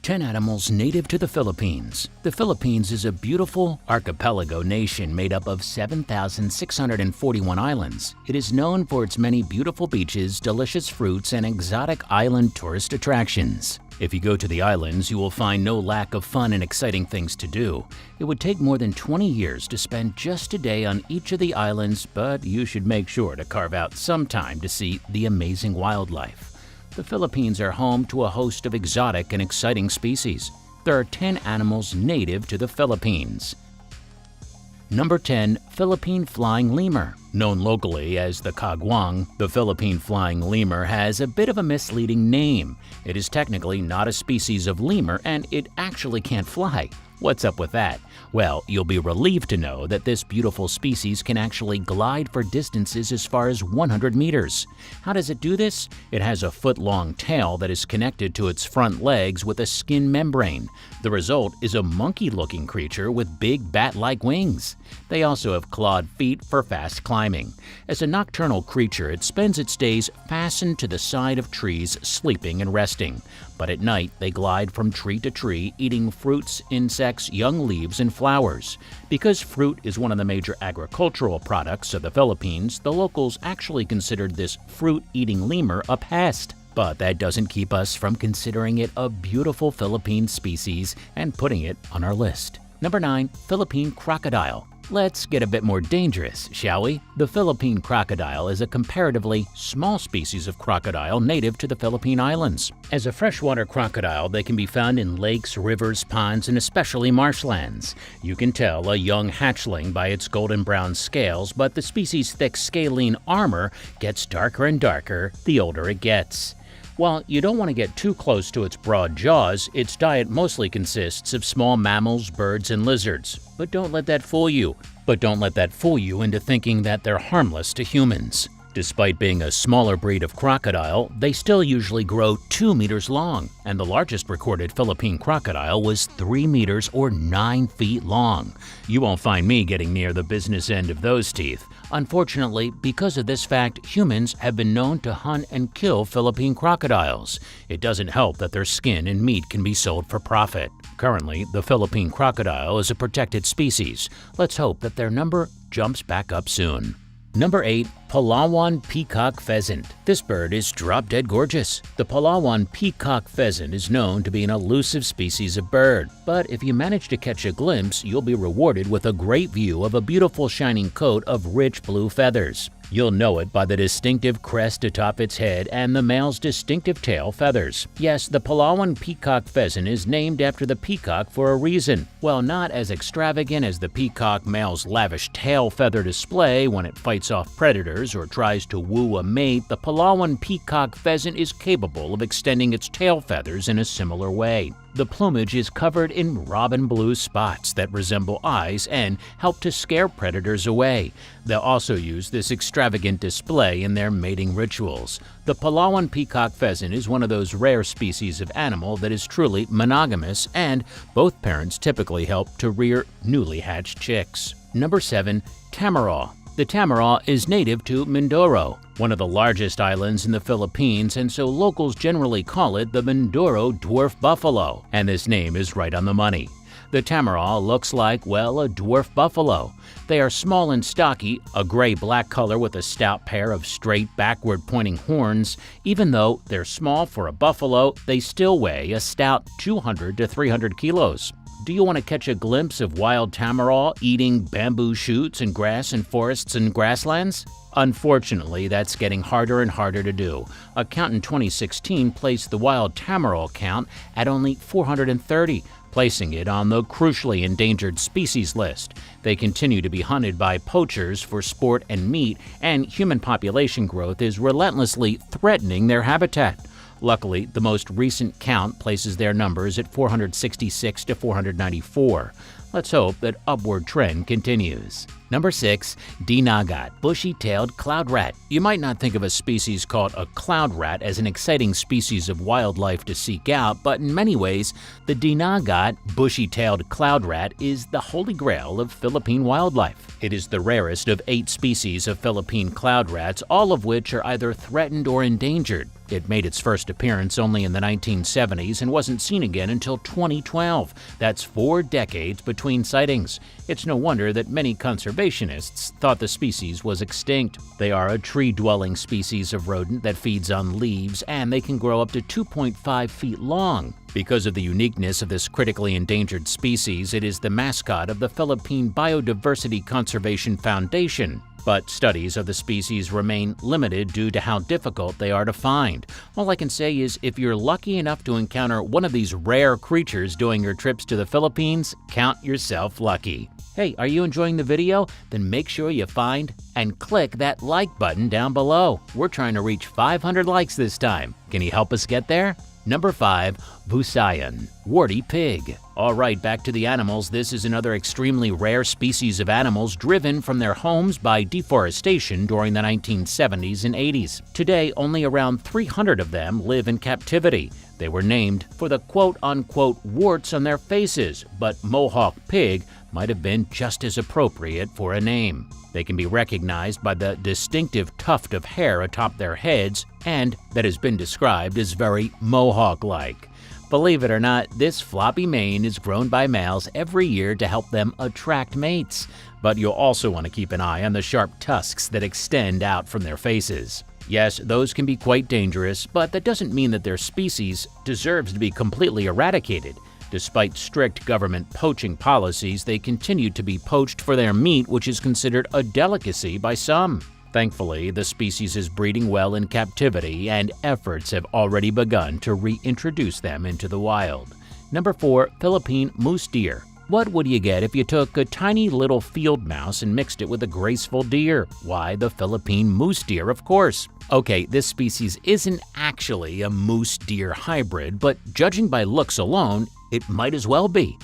10 animals native to the Philippines. The Philippines is a beautiful archipelago nation made up of 7,641 islands. It is known for its many beautiful beaches, delicious fruits, and exotic island tourist attractions. If you go to the islands, you will find no lack of fun and exciting things to do. It would take more than 20 years to spend just a day on each of the islands, but you should make sure to carve out some time to see the amazing wildlife. The Philippines are home to a host of exotic and exciting species. There are 10 animals native to the Philippines. Number 10. Philippine Flying Lemur. Known locally as the Kagwang, the Philippine flying lemur has a bit of a misleading name. It is technically not a species of lemur and it actually can't fly. What's up with that? Well, you'll be relieved to know that this beautiful species can actually glide for distances as far as 100 meters. How does it do this? It has a foot-long tail that is connected to its front legs with a skin membrane. The result is a monkey-looking creature with big bat-like wings. They also have clawed feet for fast climbing. As a nocturnal creature, it spends its days fastened to the side of trees, sleeping and resting. But at night, they glide from tree to tree, eating fruits, insects, young leaves, and flowers. Because fruit is one of the major agricultural products of the Philippines, the locals actually considered this fruit-eating lemur a pest. But that doesn't keep us from considering it a beautiful Philippine species and putting it on our list. Number 9. Philippine Crocodile. Let's get a bit more dangerous, shall we? The Philippine crocodile is a comparatively small species of crocodile native to the Philippine Islands. As a freshwater crocodile, they can be found in lakes, rivers, ponds, and especially marshlands. You can tell a young hatchling by its golden brown scales, but the species' thick scalene armor gets darker and darker the older it gets. While you don't want to get too close to its broad jaws, its diet mostly consists of small mammals, birds, and lizards. But don't let that fool you into thinking that they're harmless to humans. Despite being a smaller breed of crocodile, they still usually grow 2 meters long, and the largest recorded Philippine crocodile was 3 meters or 9 feet long. You won't find me getting near the business end of those teeth. Unfortunately, because of this fact, humans have been known to hunt and kill Philippine crocodiles. It doesn't help that their skin and meat can be sold for profit. Currently, the Philippine crocodile is a protected species. Let's hope that their number jumps back up soon. Number 8. Palawan Peacock Pheasant. This bird is drop-dead gorgeous. The Palawan peacock pheasant is known to be an elusive species of bird, but if you manage to catch a glimpse, you'll be rewarded with a great view of a beautiful shining coat of rich blue feathers. You'll know it by the distinctive crest atop its head and the male's distinctive tail feathers. Yes, the Palawan peacock pheasant is named after the peacock for a reason. While not as extravagant as the peacock male's lavish tail feather display when it fights off predators or tries to woo a mate, the Palawan peacock pheasant is capable of extending its tail feathers in a similar way. The plumage is covered in robin blue spots that resemble eyes and help to scare predators away. They'll also use this extravagant display in their mating rituals. The Palawan peacock pheasant is one of those rare species of animal that is truly monogamous, and both parents typically help to rear newly hatched chicks. Number 7. Tamaraw. The tamaraw is native to Mindoro, one of the largest islands in the Philippines, and so locals generally call it the Mindoro dwarf buffalo, and this name is right on the money. The tamaraw looks like, well, a dwarf buffalo. They are small and stocky, a gray-black color with a stout pair of straight, backward-pointing horns. Even though they're small for a buffalo, they still weigh a stout 200 to 300 kilos. Do you want to catch a glimpse of wild tamaraw eating bamboo shoots and grass in forests and grasslands? Unfortunately, that's getting harder and harder to do. A count in 2016 placed the wild tamaraw count at only 430, placing it on the crucially endangered species list. They continue to be hunted by poachers for sport and meat, and human population growth is relentlessly threatening their habitat. Luckily, the most recent count places their numbers at 466 to 494. Let's hope that upward trend continues. Number 6. Dinagat, bushy-tailed cloud rat. You might not think of a species called a cloud rat as an exciting species of wildlife to seek out, but in many ways, the Dinagat, bushy-tailed cloud rat is the holy grail of Philippine wildlife. It is the rarest of 8 species of Philippine cloud rats, all of which are either threatened or endangered. It made its first appearance only in the 1970s and wasn't seen again until 2012. That's 4 decades between sightings. It's no wonder that many conservationists thought the species was extinct. They are a tree-dwelling species of rodent that feeds on leaves, and they can grow up to 2.5 feet long. Because of the uniqueness of this critically endangered species, it is the mascot of the Philippine Biodiversity Conservation Foundation. But studies of the species remain limited due to how difficult they are to find. All I can say is if you're lucky enough to encounter one of these rare creatures during your trips to the Philippines, count yourself lucky. Hey, are you enjoying the video? Then make sure you find and click that like button down below. We're trying to reach 500 likes this time. Can you help us get there? Number 5. Visayan, warty pig. Alright, back to the animals. This is another extremely rare species of animals driven from their homes by deforestation during the 1970s and 80s. Today, only around 300 of them live in captivity. They were named for the quote-unquote warts on their faces, but Mohawk pig might have been just as appropriate for a name. They can be recognized by the distinctive tuft of hair atop their heads, and that has been described as very Mohawk-like. Believe it or not, this floppy mane is grown by males every year to help them attract mates. But you'll also want to keep an eye on the sharp tusks that extend out from their faces. Yes, those can be quite dangerous, but that doesn't mean that their species deserves to be completely eradicated. Despite strict government poaching policies, they continue to be poached for their meat, which is considered a delicacy by some. Thankfully, the species is breeding well in captivity, and efforts have already begun to reintroduce them into the wild. Number 4. Philippine moose deer. What would you get if you took a tiny little field mouse and mixed it with a graceful deer? Why, the Philippine moose deer, of course. Okay, this species isn't actually a moose-deer hybrid, but judging by looks alone, it might as well be.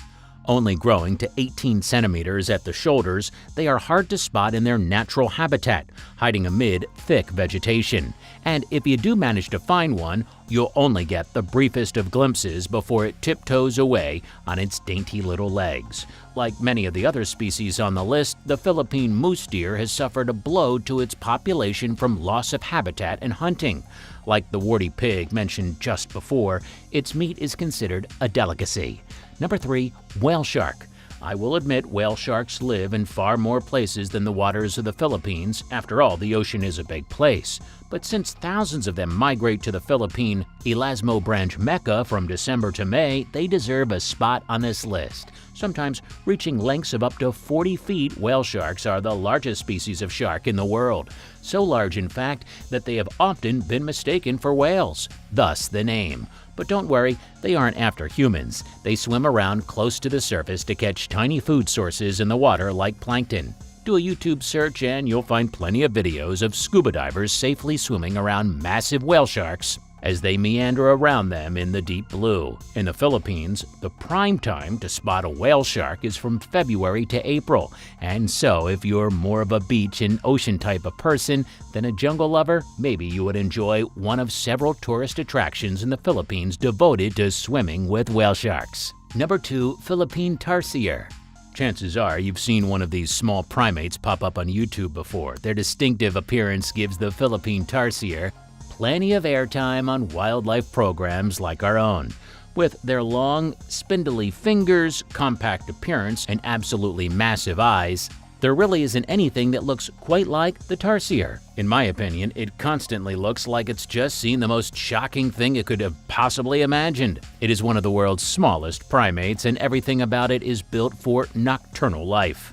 Only growing to 18 centimeters at the shoulders, they are hard to spot in their natural habitat, hiding amid thick vegetation. And if you do manage to find one, you'll only get the briefest of glimpses before it tiptoes away on its dainty little legs. Like many of the other species on the list, the Philippine moose deer has suffered a blow to its population from loss of habitat and hunting. Like the warty pig mentioned just before, its meat is considered a delicacy. Number 3. Whale shark. I will admit whale sharks live in far more places than the waters of the Philippines. After all, the ocean is a big place. But since thousands of them migrate to the Philippine Elasmo Branch Mecca from December to May, they deserve a spot on this list. Sometimes reaching lengths of up to 40 feet, whale sharks are the largest species of shark in the world. So large, in fact, that they have often been mistaken for whales, thus the name. But don't worry, they aren't after humans. They swim around close to the surface to catch tiny food sources in the water like plankton. Do a YouTube search and you'll find plenty of videos of scuba divers safely swimming around massive whale sharks as they meander around them in the deep blue. In the Philippines, the prime time to spot a whale shark is from February to April, and so if you're more of a beach and ocean type of person than a jungle lover, maybe you would enjoy one of several tourist attractions in the Philippines devoted to swimming with whale sharks. Number 2. Philippine tarsier. Chances are you've seen one of these small primates pop up on YouTube before. Their distinctive appearance gives the Philippine tarsier plenty of airtime on wildlife programs like our own. With their long, spindly fingers, compact appearance, and absolutely massive eyes, there really isn't anything that looks quite like the tarsier. In my opinion, it constantly looks like it's just seen the most shocking thing it could have possibly imagined. It is one of the world's smallest primates, and everything about it is built for nocturnal life.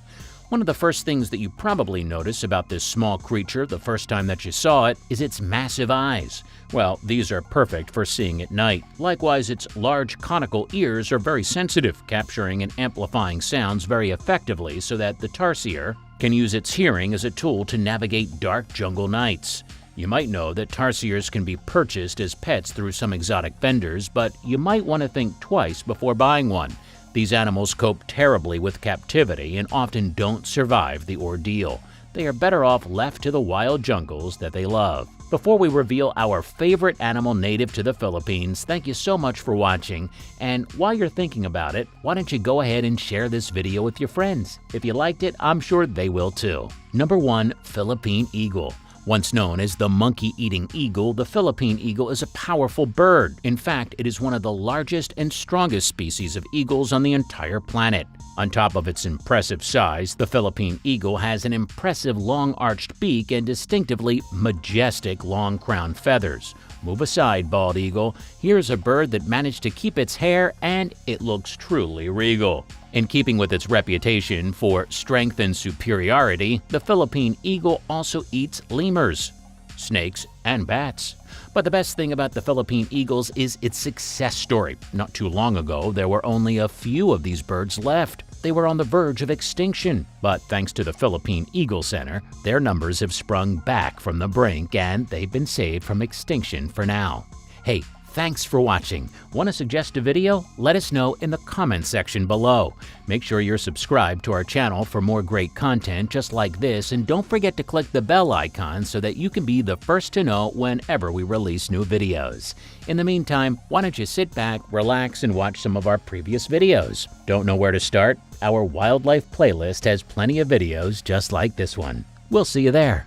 One of the first things that you probably notice about this small creature the first time that you saw it is its massive eyes. Well, these are perfect for seeing at night. Likewise, its large conical ears are very sensitive, capturing and amplifying sounds very effectively so that the tarsier can use its hearing as a tool to navigate dark jungle nights. You might know that tarsiers can be purchased as pets through some exotic vendors, but you might want to think twice before buying one. These animals cope terribly with captivity and often don't survive the ordeal. They are better off left to the wild jungles that they love. Before we reveal our favorite animal native to the Philippines, thank you so much for watching. And while you're thinking about it, why don't you go ahead and share this video with your friends? If you liked it, I'm sure they will too. Number 1. Philippine eagle. Once known as the monkey-eating eagle, the Philippine eagle is a powerful bird. In fact, it is one of the largest and strongest species of eagles on the entire planet. On top of its impressive size, the Philippine eagle has an impressive long-arched beak and distinctively majestic long crown feathers. Move aside, bald eagle. Here's a bird that managed to keep its hair, and it looks truly regal. In keeping with its reputation for strength and superiority, the Philippine eagle also eats lemurs, snakes, and bats. But the best thing about the Philippine eagles is its success story. Not too long ago, there were only a few of these birds left. They were on the verge of extinction. But thanks to the Philippine Eagle Center, their numbers have sprung back from the brink and they've been saved from extinction for now. Hey, thanks for watching. Want to suggest a video? Let us know in the comments section below. Make sure you're subscribed to our channel for more great content just like this, and don't forget to click the bell icon so that you can be the first to know whenever we release new videos. In the meantime, why don't you sit back, relax, and watch some of our previous videos. Don't know where to start? Our wildlife playlist has plenty of videos just like this one. We'll see you there.